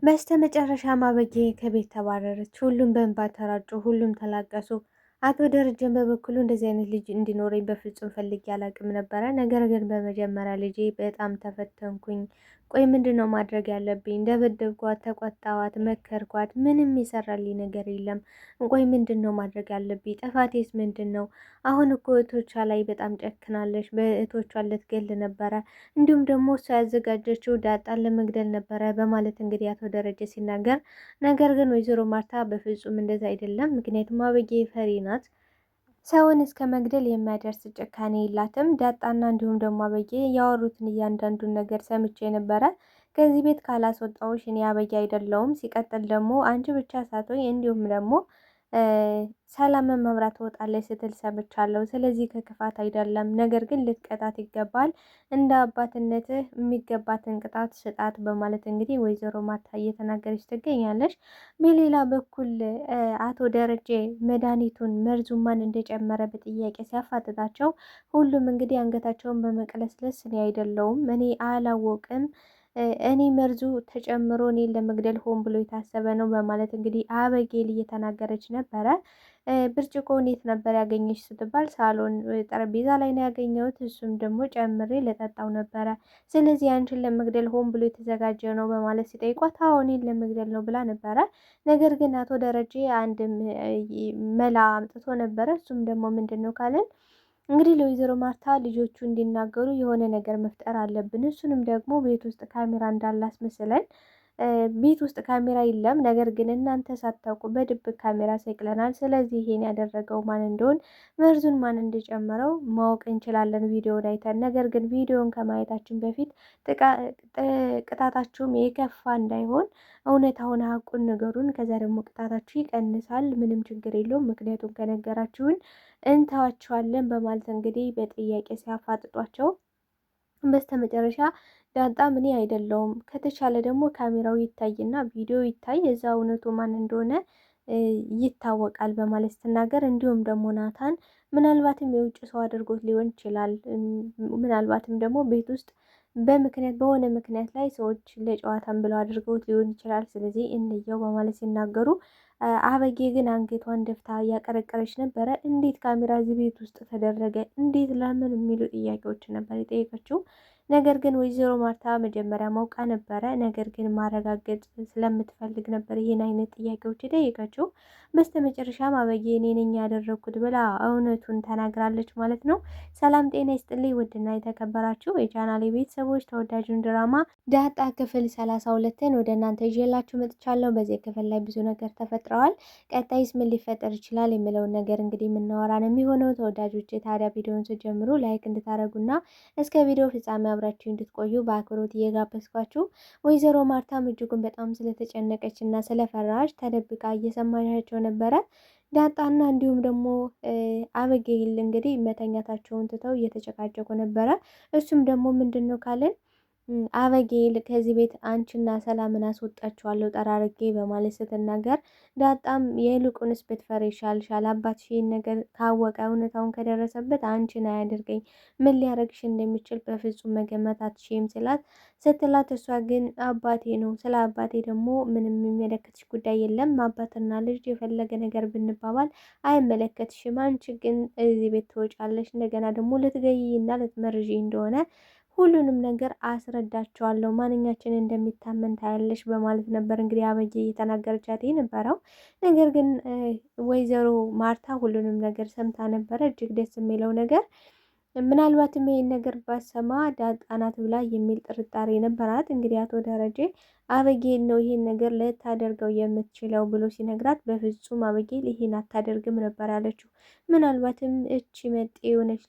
በስተመጨረሻም አበጌ ከቤት ተባረረች። ሁሉም በእንባ ተራጩ፣ ሁሉም ተላቀሱ። አቶ ደረጀን በበኩሉ እንደዚህ አይነት ልጅ እንዲኖረኝ በፍጹም ፈልጌ አላቅም ነበረ። ነገር ግን በመጀመሪያ ልጄ በጣም ተፈተንኩኝ። ቆይ ምንድን ነው ማድረግ ያለብኝ? ደበደብኳት፣ ተቆጣዋት፣ መከርኳት። ምንም የሰራልኝ ነገር የለም። ቆይ ምንድን ነው ማድረግ ያለብኝ? ጥፋቴስ ምንድን ነው? አሁን እኮ እህቶቿ ላይ በጣም ጨክናለች። በእህቶቿን ልትገል ነበረ። እንዲሁም ደግሞ እሷ ያዘጋጀችው ዳጣን ለመግደል ነበረ በማለት እንግዲህ አቶ ደረጀ ሲናገር፣ ነገር ግን ወይዘሮ ማርታ በፍጹም እንደዛ አይደለም። ምክንያቱም አበጌ ፈሪ ናት። ሰውን እስከ መግደል የሚያደርስ ጭካኔ የላትም። ዳጣና እንዲሁም ደግሞ አበጌ ያወሩትን እያንዳንዱን ነገር ሰምቼ ነበረ። ከዚህ ቤት ካላስወጣውሽ እኔ አበጌ አይደለውም። ሲቀጥል ደግሞ አንቺ ብቻ ሳትሆኝ እንዲሁም ደግሞ ሰላምን መብራት ትወጣለች ስትል ሰምቻለሁ። ስለዚህ ከክፋት አይደለም፣ ነገር ግን ልትቀጣት ይገባል። እንደ አባትነትህ የሚገባትን ቅጣት ስጣት በማለት እንግዲህ ወይዘሮ ማርታ እየተናገረች ትገኛለች። በሌላ በኩል አቶ ደረጀ መድኃኒቱን መርዙን ማን እንደጨመረ በጥያቄ ሲያፋጥጣቸው ሁሉም እንግዲህ አንገታቸውን በመቀለስለስ እኔ አይደለውም፣ እኔ አላወቅም፣ እኔ መርዙ ተጨምሮ እኔን ለመግደል ሆን ብሎ የታሰበ ነው በማለት እንግዲህ አበጌል እየተናገረች ነበረ። ብርጭቆ እንዴት ነበር ያገኘች ስትባል ሳሎን ጠረጴዛ ላይ ነው ያገኘሁት፣ እሱም ደግሞ ጨምሬ ለጠጣው ነበረ። ስለዚህ አንቺን ለመግደል ሆን ብሎ የተዘጋጀ ነው በማለት ሲጠይቋት አዎ እኔን ለመግደል ነው ብላ ነበረ። ነገር ግን አቶ ደረጀ አንድም መላ አምጥቶ ነበረ። እሱም ደግሞ ምንድን ነው ካለን እንግዲህ ለወይዘሮ ማርታ ልጆቹ እንዲናገሩ የሆነ ነገር መፍጠር አለብን። እሱንም ደግሞ ቤት ውስጥ ካሜራ እንዳላስመስለን ቤት ውስጥ ካሜራ የለም፣ ነገር ግን እናንተ ሳታውቁ በድብቅ ካሜራ ሰቅለናል። ስለዚህ ይሄን ያደረገው ማን እንደሆን መርዙን ማን እንደጨመረው ማወቅ እንችላለን ቪዲዮን አይተን። ነገር ግን ቪዲዮን ከማየታችን በፊት ቅጣታችሁም የከፋ እንዳይሆን እውነታውን ሀቁን ንገሩን፣ ከዛ ደግሞ ቅጣታችሁ ይቀንሳል። ምንም ችግር የለውም፣ ምክንያቱም ከነገራችሁን እንተዋቸዋለን በማለት እንግዲህ በጥያቄ ሲያፋጥጧቸው በስተመጨረሻ ዳጣ እኔ አይደለውም፣ ከተቻለ ደግሞ ካሜራው ይታይና ቪዲዮ ይታይ፣ እዛ እውነቱ ማን እንደሆነ ይታወቃል በማለት ስትናገር፣ እንዲሁም ደግሞ ናታን ምናልባትም የውጭ ሰው አድርጎት ሊሆን ይችላል፣ ምናልባትም ደግሞ ቤት ውስጥ በሆነ ምክንያት ላይ ሰዎች ለጨዋታም ብለው አድርገውት ሊሆን ይችላል። ስለዚህ እንየው በማለት ሲናገሩ፣ አበጌ ግን አንገቷን ደፍታ እያቀረቀረች ነበረ። እንዴት ካሜራ እዚህ ቤት ውስጥ ተደረገ? እንዴት? ለምን? የሚሉ ጥያቄዎች ነበር የጠየቀችው። ነገር ግን ወይዘሮ ማርታ መጀመሪያ ማውቃ ነበረ። ነገር ግን ማረጋገጥ ስለምትፈልግ ነበር ይህን አይነት ጥያቄዎች የጠየቀችው። በስተ መጨረሻም አበጌ እኔ ነኝ ያደረግኩት ብላ እውነቱን ተናግራለች ማለት ነው። ሰላም ጤና ይስጥልኝ ውድና የተከበራችሁ የቻናሌ ቤተሰቦች፣ ተወዳጁን ድራማ ዳጣ ክፍል 32ን ወደ እናንተ ይዤላችሁ መጥቻለሁ። በዚህ ክፍል ላይ ብዙ ነገር ተፈጥረዋል። ቀጣይስ ምን ሊፈጠር ይችላል የሚለውን ነገር እንግዲህ የምናወራ ነው የሚሆነው። ተወዳጆች ታዲያ ቪዲዮውን ስጀምሩ ላይክ እንድታደርጉና እስከ ቪዲዮ ፍጻሜ አብራችሁ እንድትቆዩ በአክብሮት እየጋበዝኳችሁ፣ ወይዘሮ ማርታም እጅጉን በጣም ስለተጨነቀች እና ስለፈራች ተደብቃ እየሰማቻቸው ነበረ። ዳጣና እንዲሁም ደግሞ አበጌል እንግዲህ መተኛታቸውን ትተው እየተጨቃጨቁ ነበረ። እሱም ደግሞ ምንድን ነው ካለን አበጌል ከዚህ ቤት አንቺና ሰላምን አስወጣችኋለሁ ጠራርጌ በማለት ስትናገር፣ ዳጣም የይልቁንስ ብትፈሪ ይሻልሻል፣ አባትሽ ይህን ነገር ካወቀ እውነታውን ከደረሰበት አንቺን አያደርገኝ፣ ምን ሊያደርግሽ እንደሚችል በፍጹም መገመት አትችይም ስትላት፣ እሷ ግን አባቴ ነው፣ ስለ አባቴ ደግሞ ምንም የሚመለከትሽ ጉዳይ የለም፣ አባትና ልጅ የፈለገ ነገር ብንባባል አይመለከትሽም፣ አንቺ ግን እዚህ ቤት ትወጫለሽ፣ እንደገና ደግሞ ልትገይና ልትመርዢ እንደሆነ ሁሉንም ነገር አስረዳቸዋለሁ፣ ማንኛችን እንደሚታመን ታያለሽ በማለት ነበር እንግዲህ አበጌ እየተናገረቻት የነበረው። ነገር ግን ወይዘሮ ማርታ ሁሉንም ነገር ሰምታ ነበረ። እጅግ ደስ የሚለው ነገር ምናልባትም ይሄን ነገር ባሰማ ዳጣ ናት ብላ የሚል ጥርጣሬ ነበራት። እንግዲህ አቶ ደረጀ አበጌል ነው ይሄን ነገር ልታደርገው የምትችለው ብሎ ሲነግራት፣ በፍጹም አበጌል ይሄን አታደርግም ነበር ያለችው። ምናልባትም እቺ መጤ የሆነች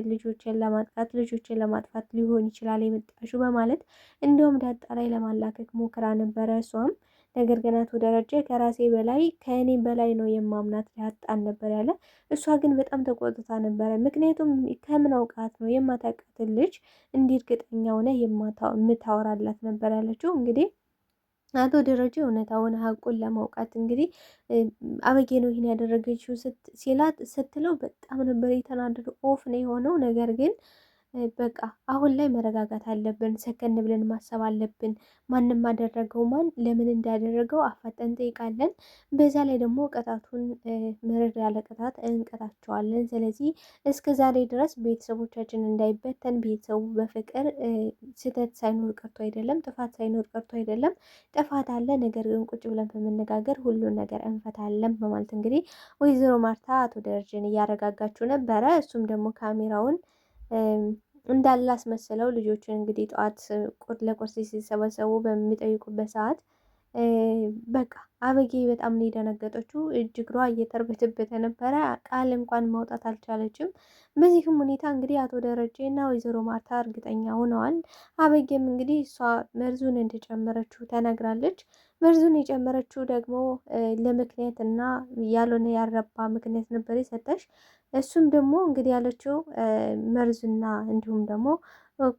ልጆችን ለማጥቃት ልጆችን ለማጥፋት ሊሆን ይችላል የመጣሹ በማለት እንዲሁም ዳጣ ላይ ለማላከክ ሞክራ ነበረ እሷም። ነገር ግን አቶ ደረጀ ከራሴ በላይ ከእኔም በላይ ነው የማምናት ዳጣን ነበር ያለ። እሷ ግን በጣም ተቆጥታ ነበረ። ምክንያቱም ከምን አውቃት ነው የማታውቃትን ልጅ እንዲህ እርግጠኛ ሆነ የምታወራላት ነበር ያለችው። እንግዲህ አቶ ደረጀ እውነታውን ሀቁን ለማውቃት እንግዲህ አበጌ ነው ይህን ያደረገችው ስትለው በጣም ነበር የተናደደው። ኦፍ ነው የሆነው። ነገር ግን በቃ አሁን ላይ መረጋጋት አለብን፣ ሰከን ብለን ማሰብ አለብን። ማንም አደረገው ማን ለምን እንዳደረገው አፋጠን ጠይቃለን። በዛ ላይ ደግሞ ቅጣቱን ምርር ያለ ቅጣት እንቀጣቸዋለን። ስለዚህ እስከ ዛሬ ድረስ ቤተሰቦቻችን እንዳይበተን ቤተሰቡ በፍቅር ስህተት ሳይኖር ቀርቶ አይደለም፣ ጥፋት ሳይኖር ቀርቶ አይደለም። ጥፋት አለ፣ ነገር ግን ቁጭ ብለን በመነጋገር ሁሉን ነገር እንፈታለን በማለት እንግዲህ ወይዘሮ ማርታ አቶ ደረጀን እያረጋጋችሁ ነበረ። እሱም ደግሞ ካሜራውን እንዳላስመስለው ልጆችን እንግዲህ ጠዋት ለቁርስ ሲሰበሰቡ በሚጠይቁበት ሰዓት በቃ አበጌ በጣም ነው የደነገጠችው። እግሯ እየተርበተበተ ነበረ። ቃል እንኳን ማውጣት አልቻለችም። በዚህም ሁኔታ እንግዲህ አቶ ደረጀ እና ወይዘሮ ማርታ እርግጠኛ ሆነዋል። አበጌም እንግዲህ እሷ መርዙን እንደጨመረችው ተነግራለች። መርዙን የጨመረችው ደግሞ ለምክንያት እና ያልሆነ ያረባ ምክንያት ነበር የሰጠች። እሱም ደግሞ እንግዲህ ያለችው መርዝና እንዲሁም ደግሞ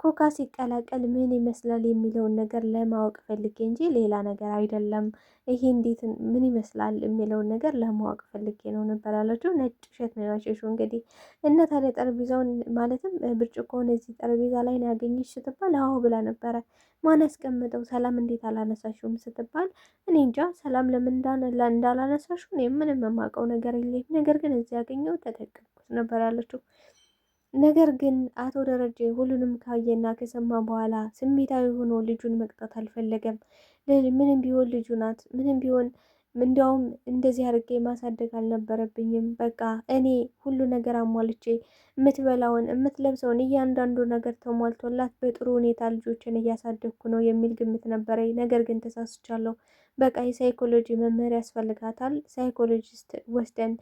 ኮካ ሲቀላቀል ምን ይመስላል የሚለውን ነገር ለማወቅ ፈልጌ እንጂ ሌላ ነገር አይደለም። ይሄ እንዴት ምን ይመስላል የሚለውን ነገር ለማወቅ ፈልጌ ነው ነበር ያለችው። ነጭ ውሸት ነው ያሸሽው እንግዲህ እና ታዲያ ጠረጴዛውን ማለትም ብርጭቆውን እዚህ ጠረጴዛ ላይ ነው ያገኘች ስትባል አዎ ብላ ነበረ። ማን ያስቀምጠው ሰላም እንዴት አላነሳሽውም ስትባል እኔ እንጃ ሰላም ለምን እንዳላነሳሽው እኔ ምንም የማውቀው ነገር የለም፣ ነገር ግን እዚህ ያገኘው ተጠቀምኩት ነበር ያለችው። ነገር ግን አቶ ደረጀ ሁሉንም ካየና ከሰማ በኋላ ስሜታዊ ሆኖ ልጁን መቅጣት አልፈለገም። ምንም ቢሆን ልጁ ናት፣ ምንም ቢሆን እንዲያውም እንደዚህ አድርጌ ማሳደግ አልነበረብኝም። በቃ እኔ ሁሉ ነገር አሟልቼ የምትበላውን የምትለብሰውን እያንዳንዱ ነገር ተሟልቶላት በጥሩ ሁኔታ ልጆችን እያሳደግኩ ነው የሚል ግምት ነበረኝ። ነገር ግን ተሳስቻለሁ። በቃ የሳይኮሎጂ መመሪያ ያስፈልጋታል፣ ሳይኮሎጂስት ወስደን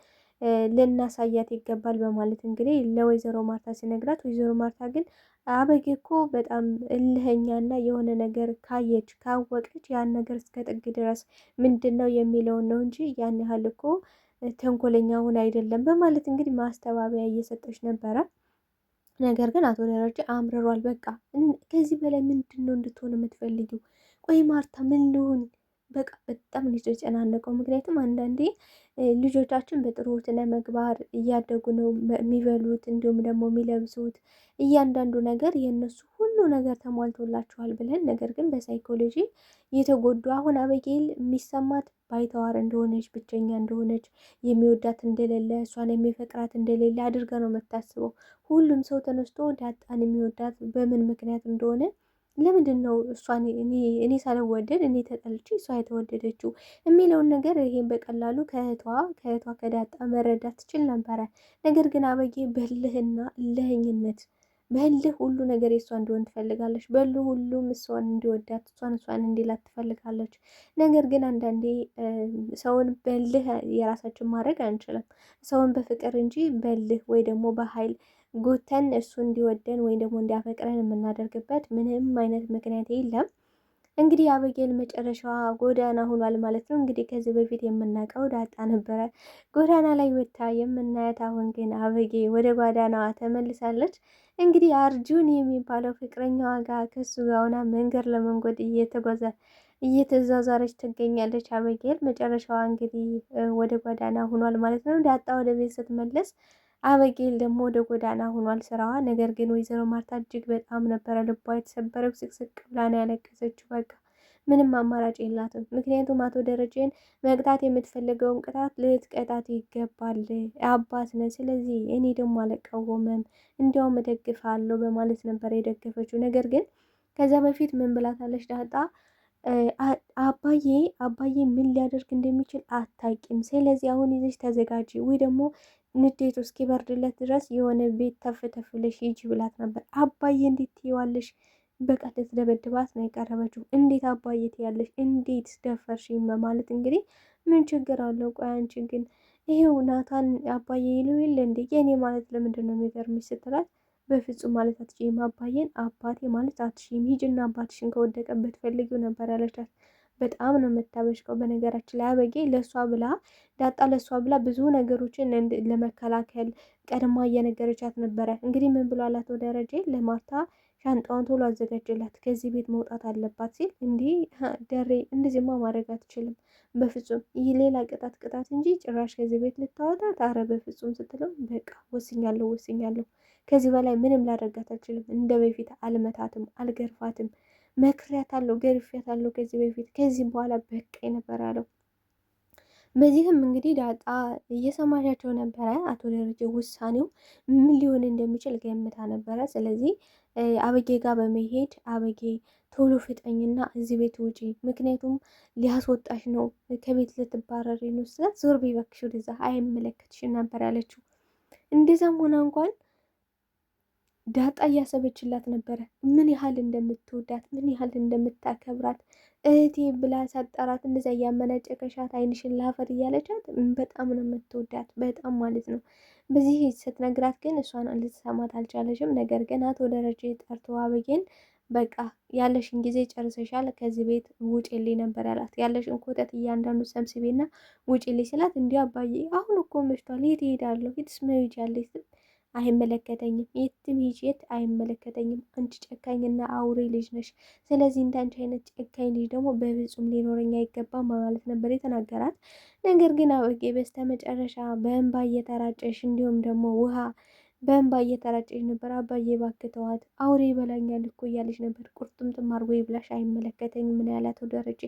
ልናሳያት ይገባል በማለት እንግዲህ ለወይዘሮ ማርታ ሲነግራት፣ ወይዘሮ ማርታ ግን አበጌ እኮ በጣም እልህኛና የሆነ ነገር ካየች ካወቀች ያን ነገር እስከ ጥግ ድረስ ምንድን ነው የሚለውን ነው እንጂ ያን ያህል እኮ ተንኮለኛ ሆን አይደለም በማለት እንግዲህ ማስተባበያ እየሰጠች ነበረ። ነገር ግን አቶ ደረጀ አምርሯል። በቃ ከዚህ በላይ ምንድን ነው እንድትሆን የምትፈልጊው? ቆይ ማርታ ምን ልሁን? በቃ በጣም ልጅ ተጨናነቀው። ምክንያቱም አንዳንዴ ልጆቻችን በጥሩ ስነ ምግባር እያደጉ ነው የሚበሉት፣ እንዲሁም ደግሞ የሚለብሱት እያንዳንዱ ነገር የእነሱ ሁሉ ነገር ተሟልቶላቸዋል ብለን፣ ነገር ግን በሳይኮሎጂ የተጎዱ አሁን አበጌል የሚሰማት ባይተዋር እንደሆነች፣ ብቸኛ እንደሆነች፣ የሚወዳት እንደሌለ፣ እሷን የሚፈቅራት እንደሌለ አድርጋ ነው የምታስበው። ሁሉም ሰው ተነስቶ ዳጣን የሚወዳት በምን ምክንያት እንደሆነ ለምንድን ነው እሷን እኔ ሳልወደድ እኔ ተጠልቼ እሷ የተወደደችው የሚለውን ነገር ይሄን በቀላሉ ከእህቷ ከዳጣ መረዳት ትችል ነበረ። ነገር ግን አበጌ በልህና እልህኝነት በልህ ሁሉ ነገር የእሷ እንዲሆን ትፈልጋለች። በልህ ሁሉም እሷን እንዲወዳት እሷን እንዲላት ትፈልጋለች። ነገር ግን አንዳንዴ ሰውን በልህ የራሳችን ማድረግ አንችልም። ሰውን በፍቅር እንጂ በልህ ወይ ደግሞ በኃይል ጎተን እሱ እንዲወደን ወይ ደግሞ እንዲያፈቅረን የምናደርግበት ምንም አይነት ምክንያት የለም። እንግዲህ አበጌል መጨረሻዋ ጎዳና ሆኗል ማለት ነው። እንግዲህ ከዚህ በፊት የምናውቀው ዳጣ ነበረ ጎዳና ላይ ወጥታ የምናያት። አሁን ግን አበጌ ወደ ጎዳናዋ ተመልሳለች። እንግዲህ አርጁን የሚባለው ፍቅረኛዋ ጋር ከሱ ጋር ሆና መንገድ ለመንገድ እየተዛዛረች ትገኛለች። አበጌል መጨረሻዋ እንግዲህ ወደ ጎዳና ሆኗል ማለት ነው። ዳጣ ወደ ቤት ስትመለስ አበጌል ደግሞ ወደ ጎዳና ሆኗል ስራዋ። ነገር ግን ወይዘሮ ማርታ እጅግ በጣም ነበረ ልቧ የተሰበረው። ስቅስቅ ብላ ነው ያለቀሰችው። በቃ ምንም አማራጭ የላትም። ምክንያቱም አቶ ደረጀን መቅጣት የምትፈልገውን ቅጣት ልትቀጣት ይገባል፣ አባት ነ። ስለዚህ እኔ ደግሞ አልቃወምም፣ እንዲያውም እደግፋለሁ በማለት ነበር የደገፈችው። ነገር ግን ከዛ በፊት ምን ብላታለች ዳጣ? አባዬ ምን ሊያደርግ እንደሚችል አታቂም። ስለዚህ አሁን ይዘሽ ተዘጋጂ ወይ ደግሞ ንዴቱ እስኪበርድለት ድረስ የሆነ ቤት ተፍ ብለሽ ሂጂ ብላት ነበር። አባዬ እንዴት ትይዋለሽ? በቃ ልትደበድባት ነው የቀረበችው። እንዴት አባዬ ትያለሽ? እንዴት ደፈርሽኝ? በማለት እንግዲህ ምን ችግር አለው? ቆይ አንቺ ግን ይሄው ናታን አባዬ ይለው የለ እንዴ? የኔ ማለት ለምንድን ነው የሚገርምሽ? ስትላት በፍጹም ማለት አትችይም፣ አባዬን አባቴ ማለት አትችይም፣ ሂጂና አባትሽን ከወደቀበት ፈልጊው ነበር ያለቻት። በጣም ነው የምታበሽቀው። በነገራችን ላይ አበጌ ለእሷ ብላ ዳጣ ለእሷ ብላ ብዙ ነገሮችን ለመከላከል ቀድማ እየነገረቻት ነበረ። እንግዲህ ምን ብሏላት ወደ ደረጀ ለማርታ ሻንጣዋን ቶሎ አዘጋጅላት ከዚህ ቤት መውጣት አለባት ሲል፣ እንዲህ ደሬ እንደዚህማ ማድረግ አትችልም በፍጹም፣ ይህ ሌላ ቅጣት እንጂ ጭራሽ ከዚህ ቤት ልታወጣት፣ አረ በፍጹም ስትለው፣ በቃ ወስኛለሁ ከዚህ በላይ ምንም ላደርጋት አልችልም። እንደ በፊት አልመታትም፣ አልገርፋትም። መክሪያታለሁ፣ ገርፊያታለሁ ከዚህ በፊት። ከዚህ በኋላ በቃኝ ነበር ያለው። በዚህም እንግዲህ ዳጣ እየሰማሻቸው ነበረ። አቶ ደረጀ ውሳኔው ምን ሊሆን እንደሚችል ገምታ ነበረ። ስለዚህ አበጌ ጋር በመሄድ አበጌ ቶሎ ፍጠኝና እዚህ ቤት ውጪ፣ ምክንያቱም ሊያስወጣሽ ነው፣ ከቤት ልትባረሪ ነው ስላት ዞር በይ እባክሽ ወደዛ፣ አይመለከትሽም ነበር ያለችው። እንደዛም ሆና እንኳን ዳጣ እያሰበችላት ነበረ፣ ምን ያህል እንደምትወዳት ምን ያህል እንደምታከብራት። እህቴ ብላ ሳጠራት እንደዛ እያመነጨቀሻት አይንሽን ላፈር እያለቻት በጣም ነው የምትወዳት፣ በጣም ማለት ነው። በዚህ ስትነግራት ግን እሷን ልትሰማት አልቻለችም። ነገር ግን አቶ ደረጀ ጠርቶ አበጌን በቃ ያለሽን ጊዜ ጨርሰሻል፣ ከዚህ ቤት ውጪልኝ ነበር ያላት። ያለሽን ኮተት እያንዳንዱ ሰብስቤና ውጪልኝ ስላት፣ እንዲህ አባዬ አሁን እኮ መሽቷል፣ የት እሄዳለሁ? የትስ መሄጃ አለኝ? አይመለከተኝም፣ የትም ሂጂ የት አይመለከተኝም። አንቺ ጨካኝና አውሬ ልጅ ነሽ። ስለዚህ እንዳንቺ አይነት ጨካኝ ልጅ ደግሞ በፍጹም ሊኖረኝ አይገባም በማለት ነበር የተናገራት። ነገር ግን አበጌ በስተ መጨረሻ በእንባ እየተራጨሽ እንዲሁም ደግሞ ውሃ በእንባ እየተራጨሽ ነበር። አባዬ እባክህ ተዋት፣ አውሬ ይበላኛል እኮ እያለች ነበር። ቁርጥምጥም አድርጎ ይብላሽ፣ አይመለከተኝም ምን ያላት ደረጀ።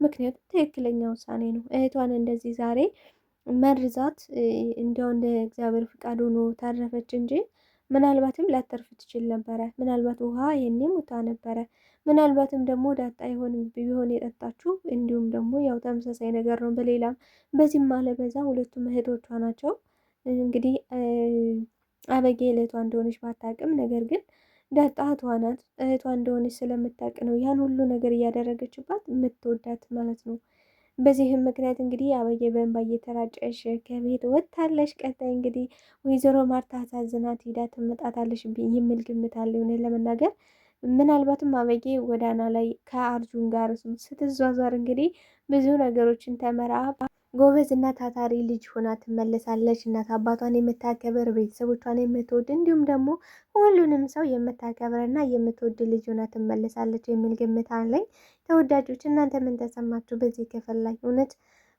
ምክንያቱም ትክክለኛ ውሳኔ ነው። እህቷን እንደዚህ ዛሬ መርዛት እንዲያው እንደ እግዚአብሔር ፍቃድ ሆኖ ታረፈች እንጂ ምናልባትም ላተርፍ ትችል ነበረ። ምናልባት ውሃ ይሄኔ ሙታ ነበረ። ምናልባትም ደግሞ ዳጣ ቢሆን የጠጣችው እንዲሁም ደግሞ ያው ተመሳሳይ ነገር ነው። በሌላም በዚህም አለ በዛ ሁለቱም እህቶቿ ናቸው። እንግዲህ አበጌ እህቷ እንደሆነች ባታውቅም ነገር ግን ዳጣ እህቷ ናት። እህቷ እንደሆነች ስለምታውቅ ነው ያን ሁሉ ነገር እያደረገችባት የምትወዳት ማለት ነው። በዚህም ምክንያት እንግዲህ አበጌ በእንባ እየተራጨሽ ከቤት ወጥታለሽ። ቀጣይ እንግዲህ ወይዘሮ ማርታ አሳዝናት ሂዳ ትመጣታለሽ የሚል ግምት አለ። እውነት ለመናገር ምናልባትም አበጌ ጎዳና ላይ ከአርጁን ጋር ስትዟዟር እንግዲህ ብዙ ነገሮችን ተመራ ጎበዝ እና ታታሪ ልጅ ሆና ትመለሳለች። እናት አባቷን የምታከብር ቤተሰቦቿን የምትወድ እንዲሁም ደግሞ ሁሉንም ሰው የምታከብር እና የምትወድ ልጅ ሆና ትመለሳለች የሚል ግምት አለኝ። ተወዳጆች እናንተ ምን ተሰማችሁ በዚህ ክፍል ላይ? እውነት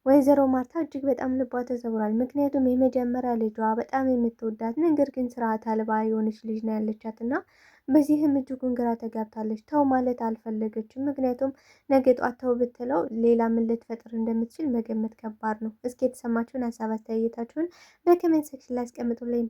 ወይዘሮ ማርታ እጅግ በጣም ልቧ ተሰብሯል። ምክንያቱም የመጀመሪያ ልጇ በጣም የምትወዳት ነገር ግን ስርዓት አልባ የሆነች ልጅ ነው ያለቻት እና በዚህም እጅጉን ግራ ተጋብታለች። ተው ማለት አልፈለገችም። ምክንያቱም ነገ ጧት ተው ብትለው ሌላ ምን ልትፈጥር እንደምትችል መገመት ከባድ ነው። እስኪ የተሰማችሁን ሀሳብ አስተያየታችሁን በኮሜንት ሴክሽን ላይ አስቀምጡልኝ።